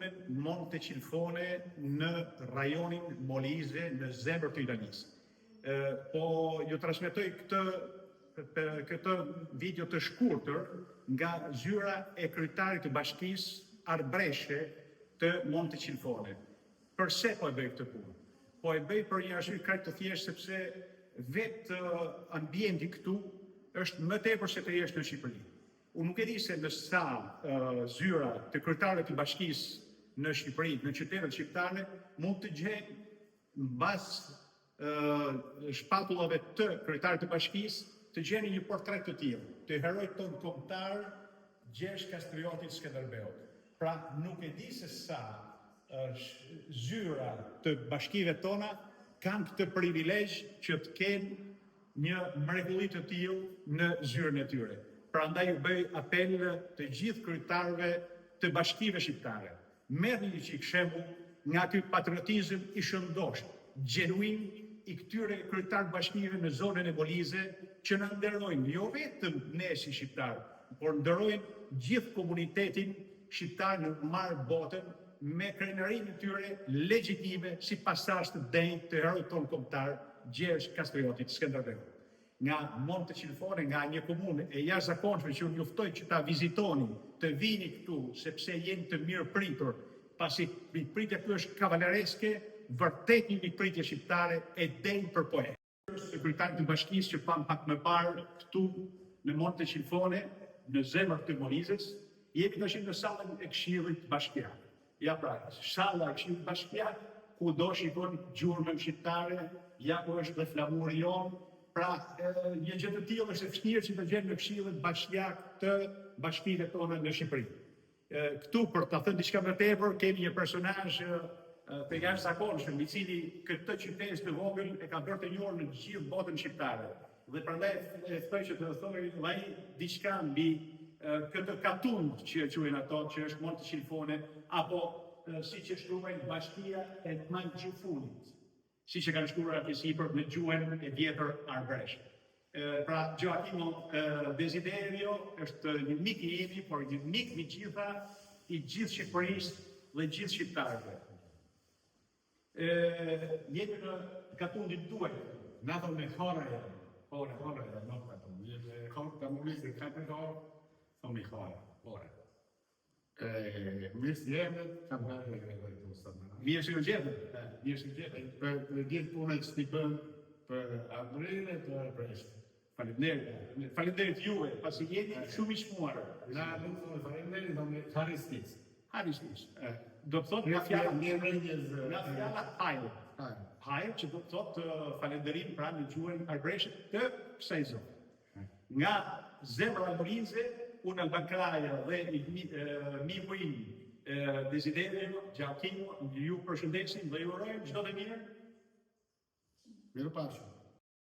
komunën Monte Cilfone në rajonin Molise në zemër të Italisë. Po ju transmetoj këtë video të shkurtër nga zyra e kryetarit të bashkisë Arbreshe të Monte Cilfone. Përse po e bëj këtë punë? Po e bëj për një arsye kaq të thjeshtë sepse vetë ambienti këtu është më tepër se të jesh në Shqipëri. Unë nuk e di se në sa zyra të kryetarit të bashkisë në Shqipëri, në qytetet shqiptare, mund të gjejnë mbas shpatullave të kryetarit të bashkisë të gjeni një portret të tillë, të heroit tonë kombëtar Gjergj Kastriotit Skënderbeut. Pra nuk e di se sa zyra të bashkive tona kanë këtë privilegj që të kenë një mrekulli të tillë në zyrën e tyre. Prandaj u bëj apel të gjithë kryetarëve të bashkive shqiptare. Merrni një çik shembull nga ky patriotizëm i shëndosh, gjenuin i këtyre kryetarëve bashkive në zonën e Molise që na nderojnë jo vetëm ne si shqiptarë, por nderojnë gjithë komunitetin shqiptar në marrë botën me krenarinë e tyre legjitime si pasazh të denjtë të heroit tonë kombëtar Gjergj Kastriotit Skënderbeut. Nga Monte Cilfone, nga një komunë e jashtëzakonshme që unë juftoj që ta vizitoni, të vini këtu sepse jeni të mirë pritur, pasi mikpritja këtu është kavalereske, vërtet një mikpritje shqiptare e denjë për poetë. Kryetarit të bashkisë që pam pak më parë këtu në Monte Cilfone, në zemër të Molises, jemi tash në sallën e Këshillit Bashkiak. Ja pra, salla e Këshillit Bashkiak, ku do shikon gjurmën shqiptare, ja ku është dhe flamuri jonë. Pra, një gjë të tillë është e vështirë që të gjenë në Këshillin Bashkiak të bashkive tona në Shqipëri. Këtu, për të thënë diçka më tepër, kemi një personazh të jashtëzakonshëm, i cili këtë qytet të vogël e ka bërë të njohur në gjithë botën shqiptare. Dhe prandaj thoj që të thoj ai diçka mbi këtë katund që quhen ato, që është Monte Cilfone, apo siç e shkruajnë Bashkia e Mangjifunit, siç e kanë shkruar atje sipër në gjuhën e vjetër arbreshe. Pra, Gioacchino Desiderio është një mik i imi, por një mik i gjitha, i gjithë Shqipërisë dhe gjithë shqiptarëve. Jemi në katundin tuaj, natën me hora e not katundin. Ka mulisë ka të hora, thomi hora. Mirë si jemi, kam bërë Mirë si u gjetën. për gjithë punët që t'i bën për Arbreshen e për Arbreshen. Faleminderit juve, pasi jeni shumë i çmuar. Na nuk thonë faleminderit, thonë haristis. Haristis. Do të thotë nga fjala hajër. Hajër që do të thotë falënderim pra në gjuhën arbreshe të kësaj zone. Nga zemra Molise, unë Albankraja dhe miku im Desiderio, Gioacchino, ju përshëndesim dhe ju urojmë çdo të mirë. Mirupafshim.